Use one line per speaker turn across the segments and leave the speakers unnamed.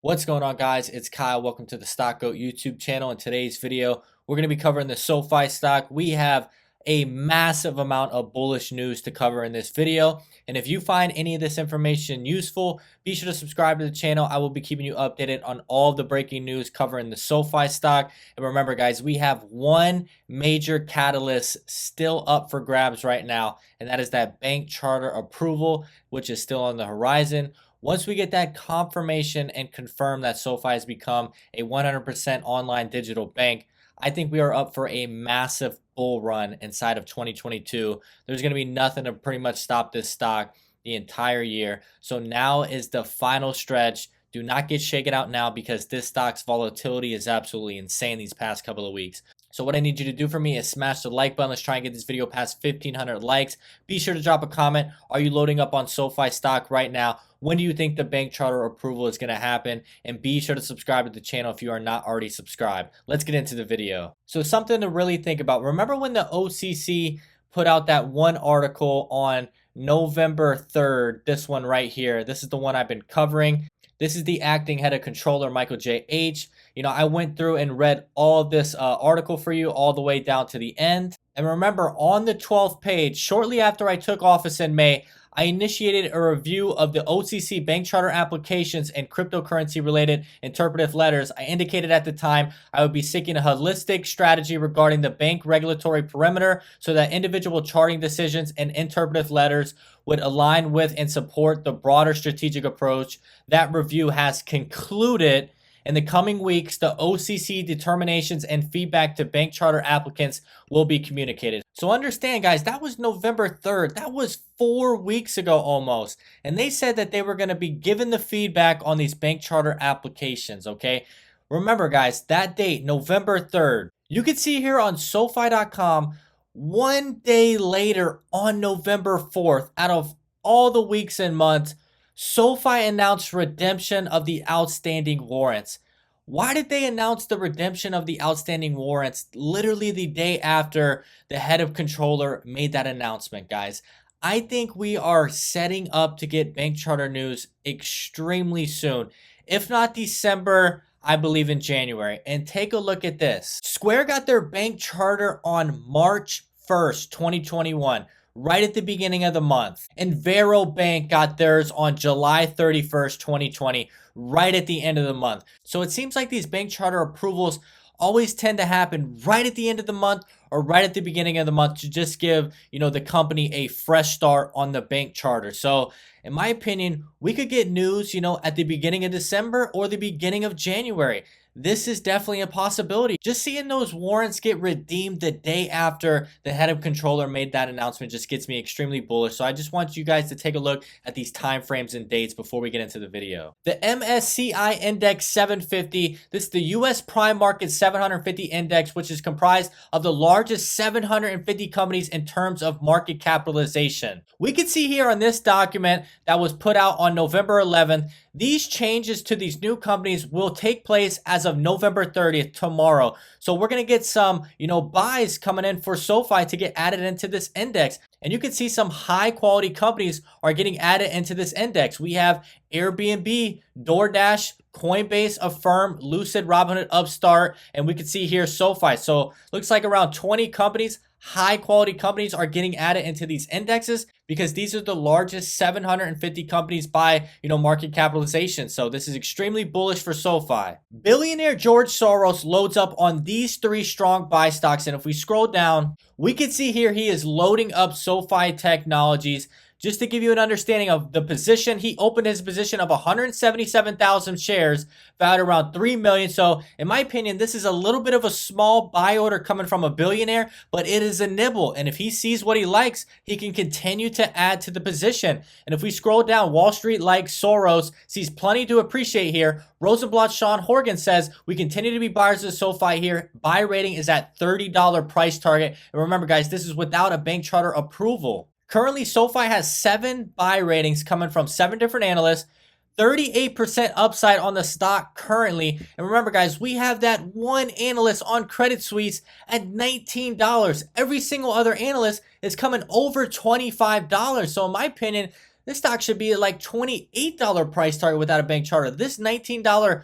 What's going on, guys? It's Kyle. Welcome to the Stock Goat YouTube channel. In today's video, we're going to be covering the SoFi stock. We have a massive amount of bullish news to cover in this video. And if you find any of this information useful, be sure to subscribe to the channel. I will be keeping you updated on all of the breaking news covering the SoFi stock. And remember, guys, we have one major catalyst still up for grabs right now, and that is that bank charter approval, which is still on the horizon. Once we get that confirmation and confirm that SoFi has become a 100% online digital bank, I think we are up for a massive bull run inside of 2022. There's going to be nothing to pretty much stop this stock the entire year. So now is the final stretch. Do not get shaken out now because this stock's volatility is absolutely insane these past couple of weeks. So what I need you to do for me is smash the like button. Let's try and get this video past 1,500 likes. Be sure to drop a comment. Are you loading up on SoFi stock right now? When do you think the bank charter approval is going to happen? And be sure to subscribe to the channel if you are not already subscribed. Let's get into the video. So something to really think about. Remember when the OCC put out that one article on November 3rd? This one right here. This is the one I've been covering. This is the acting head of controller, Michael J. H. I went through and read all of this article for you all the way down to the end. And remember, on the 12th page, shortly after I took office in May, I initiated a review of the OCC bank charter applications and cryptocurrency-related interpretive letters. I indicated at the time I would be seeking a holistic strategy regarding the bank regulatory perimeter so that individual charting decisions and interpretive letters would align with and support the broader strategic approach. That review has concluded. In the coming weeks, the OCC determinations and feedback to bank charter applicants will be communicated. So understand, guys, that was November 3rd. That was 4 weeks ago almost. And they said that they were going to be given the feedback on these bank charter applications, okay? Remember, guys, that date, November 3rd. You can see here on SoFi.com, 1 day later on November 4th, out of all the weeks and months, SoFi announced redemption of the outstanding warrants. Why did they announce the redemption of the outstanding warrants literally the day after the head of controller made that announcement, guys? I think we are setting up to get bank charter news extremely soon. If not December, I believe in January. And take a look at this. Square got their bank charter on March 1st, 2021. Right at the beginning of the month. And Vero Bank got theirs on July 31st, 2020, right at the end of the month. So it seems like these bank charter approvals always tend to happen right at the end of the month or right at the beginning of the month to just give, the company a fresh start on the bank charter. So in my opinion, we could get news, at the beginning of December or the beginning of January. This is definitely a possibility. Just seeing those warrants get redeemed the day after the head of controller made that announcement just gets me extremely bullish. So I just want you guys to take a look at these time frames and dates before we get into the video. The MSCI Index 750, this is the US Prime Market 750 Index, which is comprised of the largest 750 companies in terms of market capitalization. We can see here on this document that was put out on November 11th, these changes to these new companies will take place as of November 30th, tomorrow. So we're going to get some, buys coming in for SoFi to get added into this index. And you can see some high quality companies are getting added into this index. We have Airbnb, DoorDash, Coinbase, Affirm, Lucid, Robinhood, Upstart, and we can see here SoFi. So looks like around 20 companies, high quality companies are getting added into these indexes because these are the largest 750 companies by, market capitalization. So this is extremely bullish for SoFi. Billionaire George Soros loads up on these 3 strong buy stocks. And if we scroll down, we can see here he is loading up SoFi Technologies. Just to give you an understanding of the position, he opened his position of 177,000 shares, valued around $3 million. So in my opinion, this is a little bit of a small buy order coming from a billionaire, but it is a nibble. And if he sees what he likes, he can continue to add to the position. And if we scroll down, Wall Street, like Soros, sees plenty to appreciate here. Rosenblatt Sean Horgan says, we continue to be buyers of SoFi here. Buy rating is at $30 price target. And remember, guys, this is without a bank charter approval. Currently, SoFi has 7 buy ratings coming from 7 different analysts, 38% upside on the stock currently. And remember, guys, we have that one analyst on Credit Suisse at $19. Every single other analyst is coming over $25. So in my opinion, this stock should be at like $28 price target without a bank charter. This $19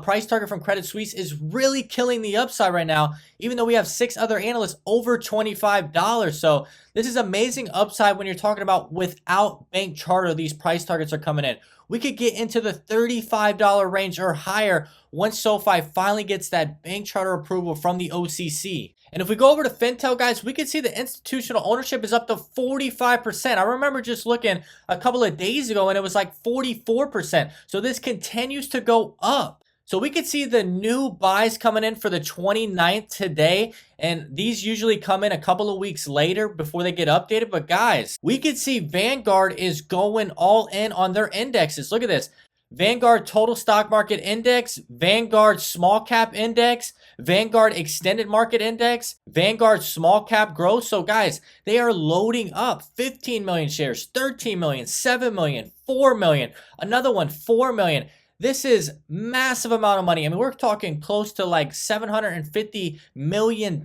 price target from Credit Suisse is really killing the upside right now, even though we have 6 other analysts over $25. So this is amazing upside when you're talking about without bank charter, these price targets are coming in. We could get into the $35 range or higher once SoFi finally gets that bank charter approval from the OCC. And if we go over to Fintel, guys, we can see the institutional ownership is up to 45%. I remember just looking a couple of days ago and it was like 44%. So this continues to go up. So we could see the new buys coming in for the 29th today, and these usually come in a couple of weeks later before they get updated. But guys, we could see Vanguard is going all in on their indexes. Look at this. Vanguard Total Stock Market Index, Vanguard Small Cap Index, Vanguard Extended Market Index, Vanguard Small Cap Growth. So guys, they are loading up 15 million shares, 13 million, 7 million, 4 million, another one, 4 million. This is massive amount of money. I mean, we're talking close to like $750 million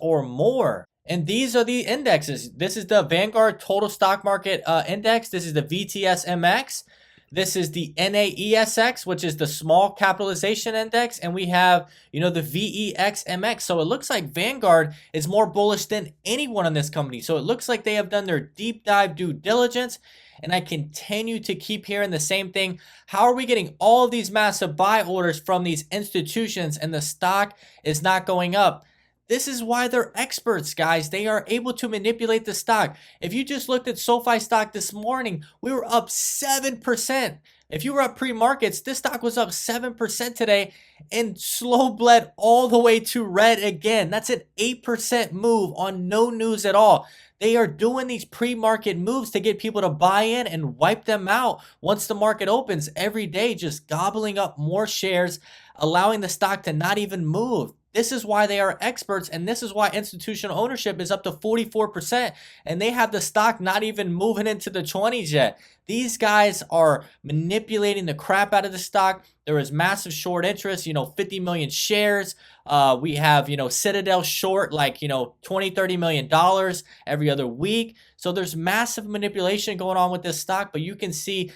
or more. And these are the indexes. This is the Vanguard Total Stock Market Index. This is the VTSMX. This is the NAESX, which is the Small Capitalization Index. And we have, the VEXMX. So it looks like Vanguard is more bullish than anyone in this company. So it looks like they have done their deep dive due diligence. And I continue to keep hearing the same thing. How are we getting all of these massive buy orders from these institutions and the stock is not going up? This is why they're experts, guys. They are able to manipulate the stock. If you just looked at SoFi stock this morning, we were up 7%. If you were up pre-markets, this stock was up 7% today and slow bled all the way to red again. That's an 8% move on no news at all. They are doing these pre-market moves to get people to buy in and wipe them out once the market opens every day, just gobbling up more shares, allowing the stock to not even move. This is why they are experts, and this is why institutional ownership is up to 44%, and they have the stock not even moving into the 20s yet. These guys are manipulating the crap out of the stock. There is massive short interest, 50 million shares. We have, Citadel short like, $20-30 million every other week. So there's massive manipulation going on with this stock, but you can see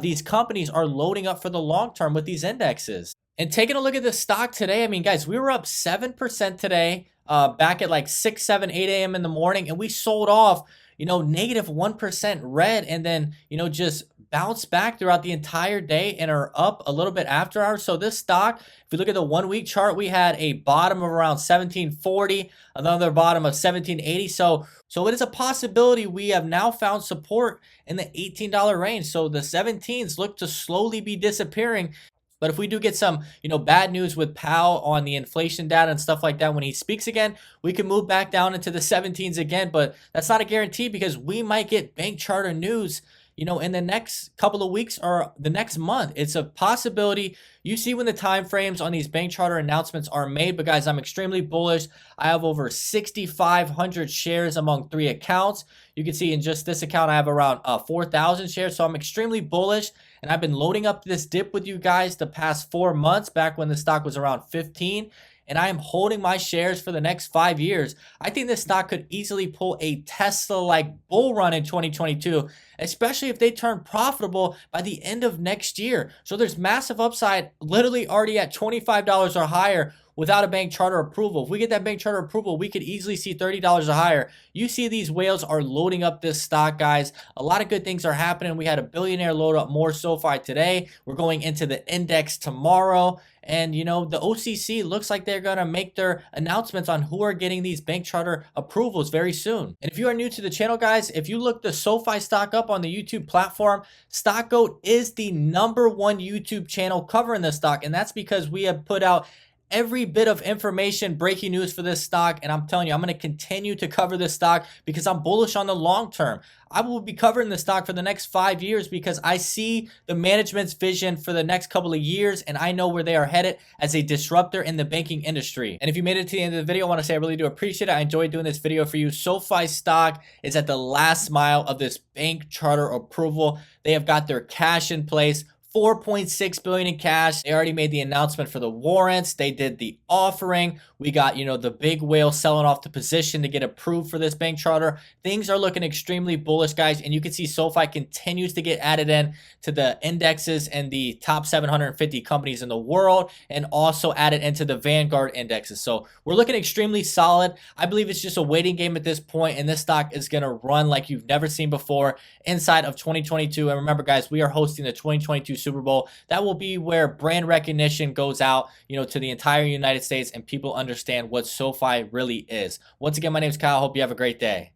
these companies are loading up for the long term with these indexes. And taking a look at the stock today, I mean, guys, we were up 7% today, back at like 6, 7, 8 a.m. in the morning, and we sold off, negative 1% red, and then, just bounced back throughout the entire day and are up a little bit after hours. So this stock, if you look at the 1 week chart, we had a bottom of around 1740, another bottom of 1780. So it is a possibility we have now found support in the $18 range. So the 17s look to slowly be disappearing. But if we do get some, bad news with Powell on the inflation data and stuff like that when he speaks again, we can move back down into the 17s again. But that's not a guarantee because we might get bank charter news, in the next couple of weeks or the next month. It's a possibility. You see when the time frames on these bank charter announcements are made. But guys, I'm extremely bullish. I have over 6,500 shares among 3 accounts. You can see in just this account, I have around 4,000 shares. So I'm extremely bullish. And I've been loading up this dip with you guys the past 4 months, back when the stock was around 15. And I am holding my shares for the next 5 years. I think this stock could easily pull a Tesla-like bull run in 2022, especially if they turn profitable by the end of next year. So there's massive upside, literally already at $25 or higher without a bank charter approval. If we get that bank charter approval, we could easily see $30 or higher. You see these whales are loading up this stock, guys. A lot of good things are happening. We had a Billionaire load up more SoFi today. We're going into the index tomorrow. And, the OCC looks like they're going to make their announcements on who are getting these bank charter approvals very soon. And if you are new to the channel, guys, if you look the SoFi stock up on the YouTube platform, StockGoat is the #1 YouTube channel covering this stock. And that's because we have put out every bit of information, breaking news for this stock. And I'm telling you, I'm going to continue to cover this stock because I'm bullish on the long term. I will be covering the stock for the next 5 years because I see the management's vision for the next couple of years, and I know where they are headed as a disruptor in the banking industry. And if you made it to the end of the video, I want to say I really do appreciate it. I enjoyed doing this video for you. SoFi stock is at the last mile of this bank charter approval. They have got their cash in place, $4.6 billion in cash. They already made the announcement for the warrants. They did the offering. We got, the big whale selling off the position to get approved for this bank charter. Things are looking extremely bullish, guys. And you can see SoFi continues to get added in to the indexes and the top 750 companies in the world, and also added into the Vanguard indexes. So we're looking extremely solid. I believe it's just a waiting game at this point, and this stock is going to run like you've never seen before inside of 2022. And remember, guys, we are hosting the 2022 Super Bowl. That will be where brand recognition goes out, to the entire United States, and people understand what SoFi really is. Once again, my name is Kyle. Hope you have a great day.